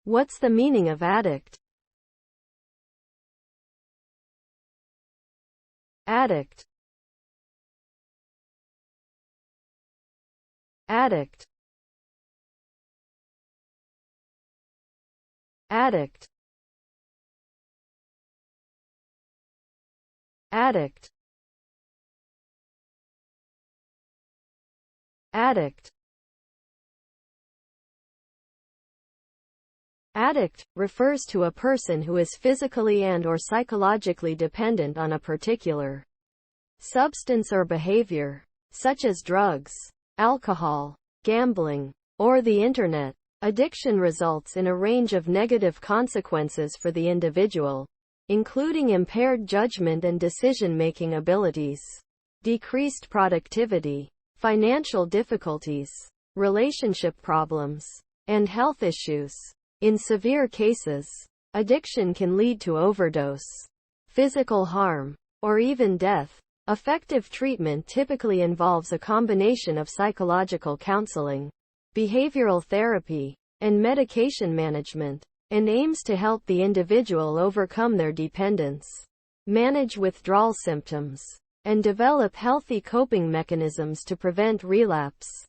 What's the meaning of addict? Addict. Addict. Addict. Addict. Addict. Addict refers to a person who is physically and/or psychologically dependent on a particular substance or behavior, such as drugs, alcohol, gambling, or the internet. Addiction results in a range of negative consequences for the individual, including impaired judgment and decision-making abilities, decreased productivity, financial difficulties, relationship problems, and health issues. In severe cases, addiction can lead to overdose, physical harm, or even death. Effective treatment typically involves a combination of psychological counseling, behavioral therapy, and medication management, and aims to help the individual overcome their dependence, manage withdrawal symptoms, and develop healthy coping mechanisms to prevent relapse.